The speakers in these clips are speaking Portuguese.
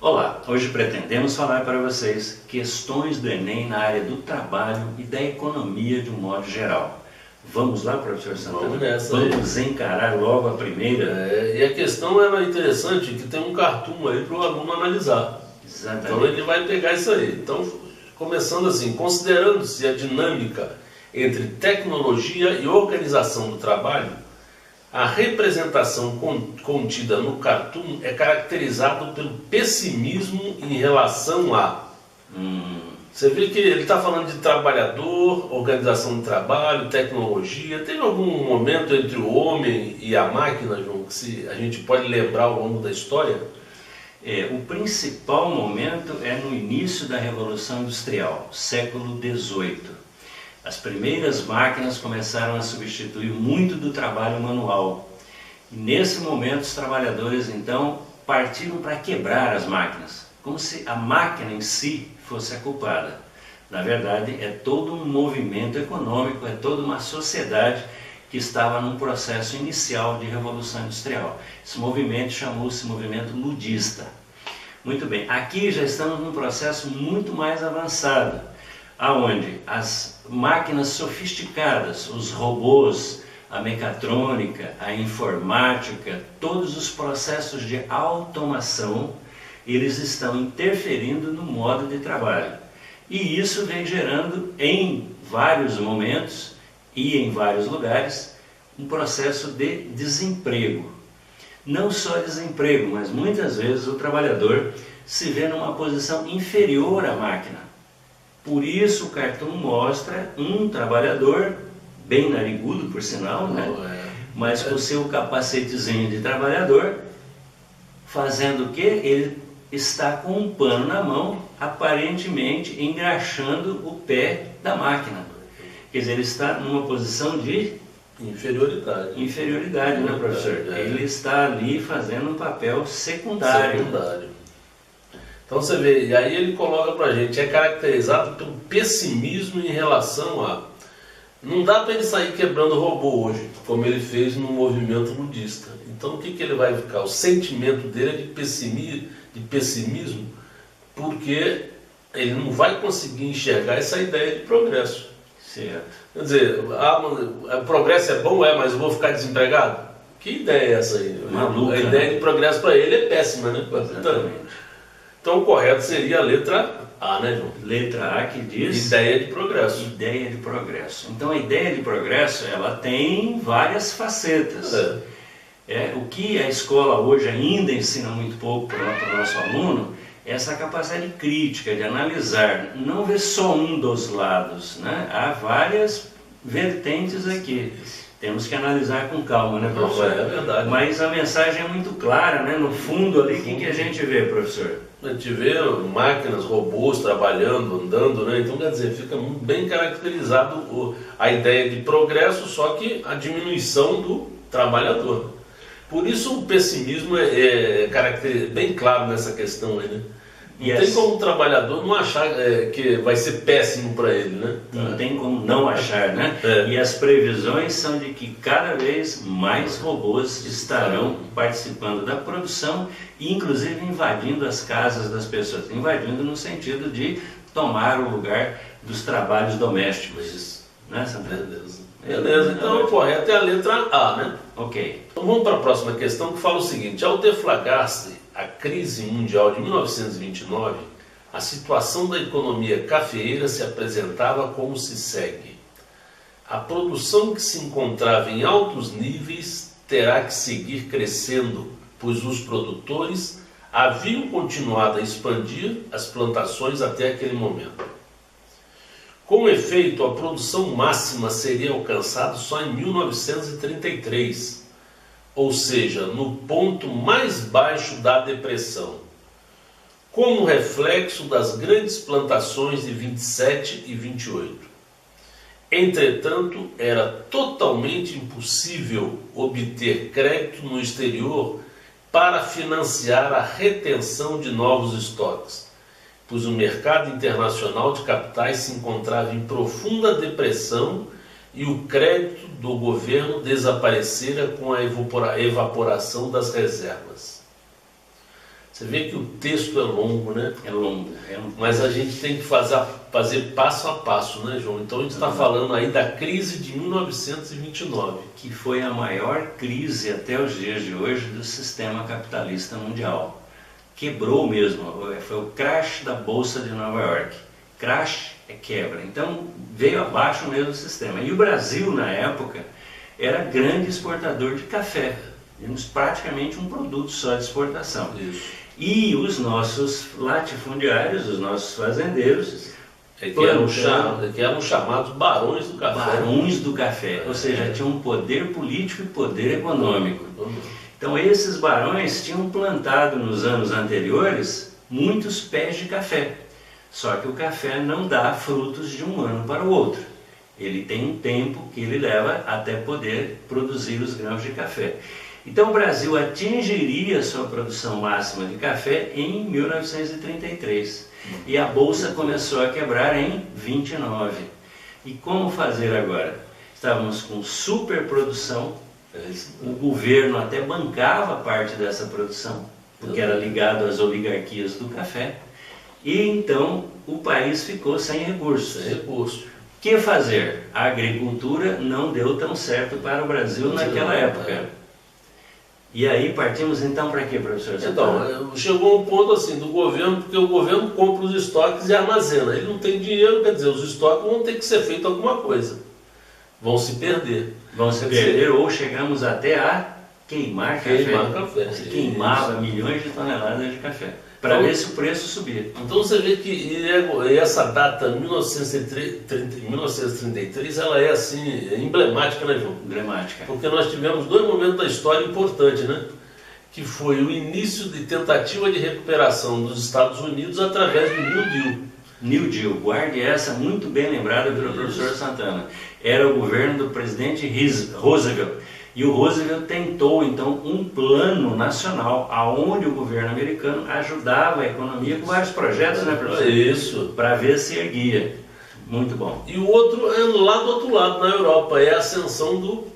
Olá, hoje pretendemos falar para vocês questões do Enem na área do trabalho e da economia de um modo geral. Vamos lá, professor Santana? Vamos nessa. Vamos encarar logo a primeira? E a questão era interessante, que tem um cartoon aí para o aluno analisar. Exatamente. Então ele vai pegar isso aí. Então, começando assim, considerando-se a dinâmica entre tecnologia e organização do trabalho, a representação contida no cartoon é caracterizada pelo pessimismo em relação a... Você vê que ele está falando de trabalhador, organização do trabalho, tecnologia. Teve algum momento entre o homem e a máquina, João, que a gente pode lembrar ao longo da história? O principal momento é no início da Revolução Industrial, século XVIII. As primeiras máquinas começaram a substituir muito do trabalho manual. E nesse momento os trabalhadores então partiram para quebrar as máquinas, como se a máquina em si fosse a culpada. Na verdade é todo um movimento econômico, é toda uma sociedade que estava num processo inicial de Revolução Industrial. Esse movimento chamou-se movimento ludista. Muito bem, aqui já estamos num processo muito mais avançado, aonde as máquinas sofisticadas, os robôs, a mecatrônica, a informática, todos os processos de automação, eles estão interferindo no modo de trabalho. E isso vem gerando em vários momentos e em vários lugares um processo de desemprego. Não só desemprego, mas muitas vezes o trabalhador se vê numa posição inferior à máquina. Por isso o cartoon mostra um trabalhador, bem narigudo por sinal, né? Mas com o seu capacetezinho de trabalhador, fazendo o quê? Ele está com um pano na mão, aparentemente engraxando o pé da máquina. Quer dizer, ele está numa posição de inferioridade, né, professor? Ele está ali fazendo um papel secundário. Então você vê, e aí ele coloca pra gente, é caracterizado pelo pessimismo em relação a... Não dá para ele sair quebrando robô hoje, como ele fez no movimento ludista. Então o que ele vai ficar? O sentimento dele é de pessimismo, porque ele não vai conseguir enxergar essa ideia de progresso. Certo. Quer dizer, o progresso é bom, mas eu vou ficar desempregado? Que ideia é essa aí? Maluca, a ideia de progresso para ele é péssima, né? Então o correto seria a letra A, né, João? Letra A que diz... Ideia de progresso. Ideia de progresso. Então a ideia de progresso, ela tem várias facetas. O que a escola hoje ainda ensina muito pouco para o nosso aluno é essa capacidade crítica de analisar, não ver só um dos lados, né? Há várias vertentes aqui. Temos que analisar com calma, né, professor? É verdade. Mas a mensagem é muito clara, né? No fundo ali, o que a gente vê, professor? A gente vê máquinas, robôs trabalhando, andando, né? Então, quer dizer, fica bem caracterizado a ideia de progresso, só que a diminuição do trabalhador. Por isso o pessimismo é bem claro nessa questão aí, né? Não tem como o trabalhador não achar que vai ser péssimo para ele, né? Não tem como não achar, né? E as previsões são de que cada vez mais robôs estarão participando da produção e inclusive invadindo as casas das pessoas. Invadindo no sentido de tomar o lugar dos trabalhos domésticos. Né, Santana? Beleza, então o correto é a letra A, né? Ok. Então vamos para a próxima questão que fala o seguinte: ao deflagrar-se a crise mundial de 1929, a situação da economia cafeeira se apresentava como se segue. A produção que se encontrava em altos níveis terá que seguir crescendo, pois os produtores haviam continuado a expandir as plantações até aquele momento. Com efeito, a produção máxima seria alcançada só em 1933, ou seja, no ponto mais baixo da depressão, como reflexo das grandes plantações de 27 e 28. Entretanto, era totalmente impossível obter crédito no exterior para financiar a retenção de novos estoques, pois o mercado internacional de capitais se encontrava em profunda depressão e o crédito do governo desaparecera com a evaporação das reservas. Você vê que o texto é longo, né? É longo. Mas a gente tem que fazer passo a passo, né, João? Então a gente está falando aí da crise de 1929. Que foi a maior crise até os dias de hoje do sistema capitalista mundial. Quebrou mesmo, foi o crash da Bolsa de Nova York. Crash é quebra, então veio abaixo mesmo o sistema. E o Brasil, na época, era grande exportador de café. Tínhamos praticamente um produto só de exportação. Isso. E os nossos latifundiários, os nossos fazendeiros, que eram chamados barões do café. Barões do café, ou seja, tinham um poder político e poder econômico. Então esses barões tinham plantado nos anos anteriores muitos pés de café. Só que o café não dá frutos de um ano para o outro. Ele tem um tempo que ele leva até poder produzir os grãos de café. Então o Brasil atingiria sua produção máxima de café em 1933. E a Bolsa começou a quebrar em 29. E como fazer agora? Estávamos com superprodução, o governo até bancava parte dessa produção, porque era ligado às oligarquias do café, e então o país ficou sem recursos. O que fazer? A agricultura não deu tão certo para o Brasil naquela época. E aí partimos então para quê, professor? Então, chegou um ponto assim do governo, porque o governo compra os estoques e armazena. Ele não tem dinheiro, quer dizer, os estoques vão ter que ser feito alguma coisa. Vão se perder. Ou chegamos até a queimar café. Se queimava milhões de toneladas de café, para ver se o preço subia. Então você vê que essa data, 1933, ela é assim, emblemática, né, João? Emblemática. Porque nós tivemos dois momentos da história importantes, né? Que foi o início de tentativa de recuperação dos Estados Unidos através do New Deal. New Deal, guarde essa, muito bem lembrada pelo professor Santana. Era o governo do presidente Roosevelt. E o Roosevelt tentou, então, um plano nacional, aonde o governo americano ajudava a economia com vários projetos, né, professor? Isso. Para ver se erguia. Muito bom. E o outro é lá do outro lado, na Europa, é a ascensão do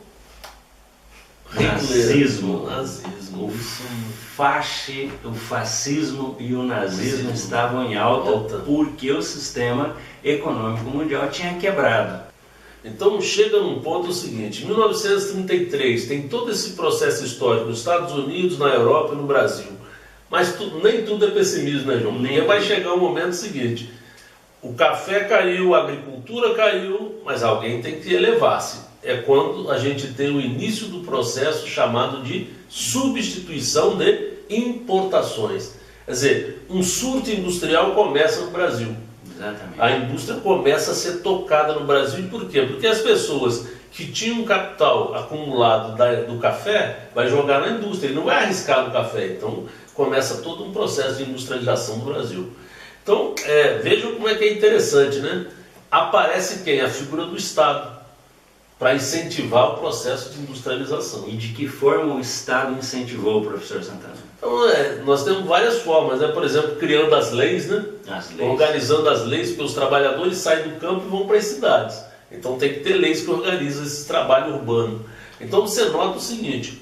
nazismo. O fascismo e o nazismo estavam em alta porque o sistema econômico mundial tinha quebrado. Então chega num ponto o seguinte, em 1933 tem todo esse processo histórico nos Estados Unidos, na Europa e no Brasil. Mas nem tudo é pessimismo, né, João? Nem vai chegar o momento seguinte, o café caiu, a agricultura caiu, mas alguém tem que elevar-se. É quando a gente tem o início do processo chamado de substituição de importações. Quer dizer, um surto industrial começa no Brasil. Exatamente. A indústria começa a ser tocada no Brasil. E por quê? Porque as pessoas que tinham capital acumulado do café vai jogar na indústria, ele não vai arriscar no café. Então começa todo um processo de industrialização do Brasil. Então vejam como é que é interessante, né? Aparece quem? A figura do Estado, para incentivar o processo de industrialização. E de que forma o Estado incentivou, professor Santana? Então, nós temos várias formas, né? Por exemplo, criando as leis, né? Organizando as leis, porque os trabalhadores saem do campo e vão para as cidades. Então tem que ter leis que organizam esse trabalho urbano. Então você nota o seguinte,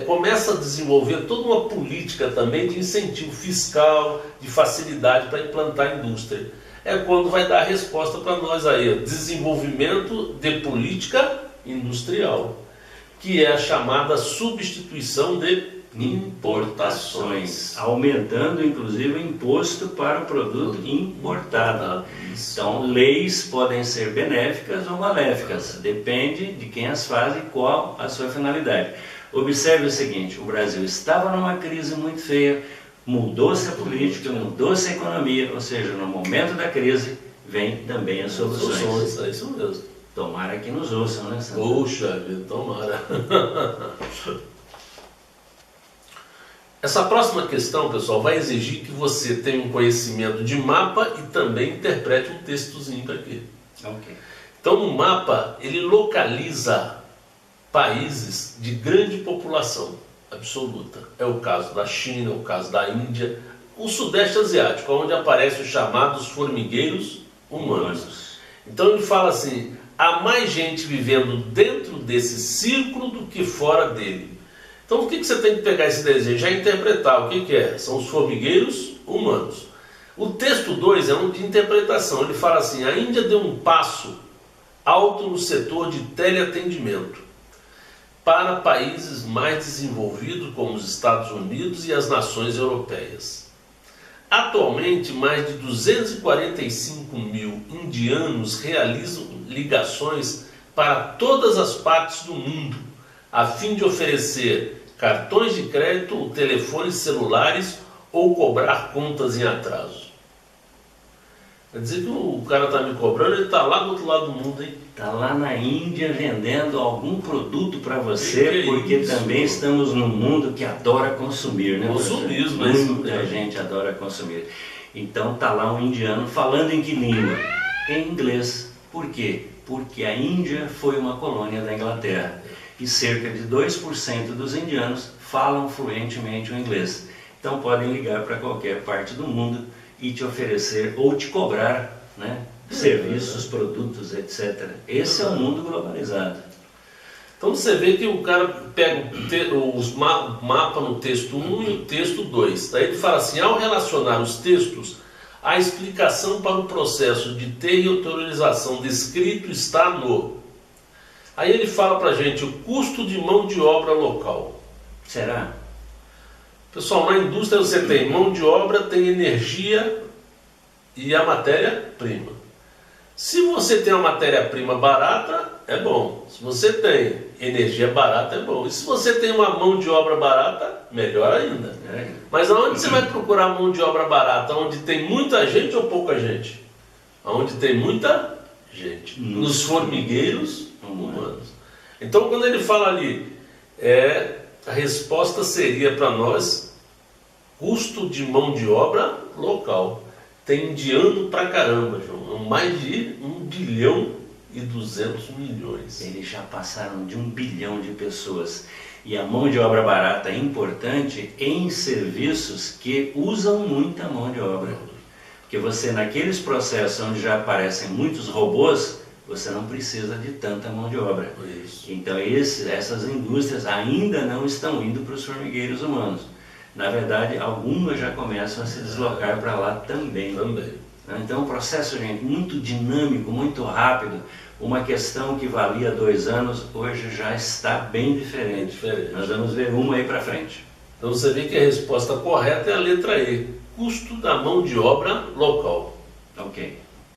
começa a desenvolver toda uma política também de incentivo fiscal, de facilidade para implantar a indústria. É quando vai dar a resposta para nós aí, desenvolvimento de política industrial, que é a chamada substituição de importações, aumentando inclusive o imposto para o produto importado. Então, leis podem ser benéficas ou maléficas, depende de quem as faz e qual a sua finalidade. Observe o seguinte, o Brasil estava numa crise muito feia, mudou-se a política, mudou-se a economia, ou seja, no momento da crise vem também as soluções. É isso mesmo. Tomara que nos ouçam, né, Sandra? Puxa vida, tomara. Essa próxima questão, pessoal, vai exigir que você tenha um conhecimento de mapa e também interprete um textozinho aqui. Okay. Então, o mapa, ele localiza países de grande população absoluta. É o caso da China, é o caso da Índia, o Sudeste Asiático, onde aparecem os chamados formigueiros humanos. Então ele fala assim, há mais gente vivendo dentro desse círculo do que fora dele. Então o que você tem que pegar esse desenho? Já interpretar o que é? São os formigueiros humanos. O texto 2 é um de interpretação. Ele fala assim: a Índia deu um passo alto no setor de teleatendimento para países mais desenvolvidos como os Estados Unidos e as nações europeias. Atualmente, mais de 245 mil indianos realizam ligações para todas as partes do mundo, a fim de oferecer cartões de crédito ou telefones celulares ou cobrar contas em atraso. Quer dizer que o cara está me cobrando, ele está lá do outro lado do mundo, hein? Está lá na Índia vendendo algum produto para você, porque isso? também estamos num mundo que adora consumir, né? Consumismo, muita gente adora consumir. Então está lá um indiano falando em que língua? Em inglês. Por quê? Porque a Índia foi uma colônia da Inglaterra e cerca de 2% dos indianos falam fluentemente o inglês. Então podem ligar para qualquer parte do mundo e te oferecer ou te cobrar, né, serviços, produtos, etc. Esse é o mundo globalizado. Então você vê que o cara pega o mapa no texto 1 e o texto 2. Daí ele fala assim: ao relacionar os textos, a explicação para o processo de territorialização descrito está no... Aí ele fala para a gente o custo de mão de obra local. Será? Pessoal, na indústria você tem mão de obra, tem energia e a matéria-prima. Se você tem uma matéria-prima barata, é bom. Se você tem energia barata, é bom. E se você tem uma mão de obra barata, melhor ainda. Mas aonde você vai procurar mão de obra barata? Onde tem muita gente ou pouca gente? Onde tem muita gente. Nos formigueiros humanos. Então, quando ele fala ali, a resposta seria para nós: custo de mão de obra local. Tem indiano pra caramba, João. Mais de 1,2 bilhão. Eles já passaram de 1 bilhão de pessoas. E a mão de obra barata é importante em serviços que usam muita mão de obra. Porque você, naqueles processos onde já aparecem muitos robôs, você não precisa de tanta mão de obra. Isso. Então essas indústrias ainda não estão indo para os formigueiros humanos. Na verdade, algumas já começam a se deslocar para lá também. Então, um processo, gente, muito dinâmico, muito rápido. Uma questão que valia 2 anos, hoje já está bem diferente. Nós vamos ver uma aí para frente. Então você vê que a resposta correta é a letra E. Custo da mão de obra local. Ok.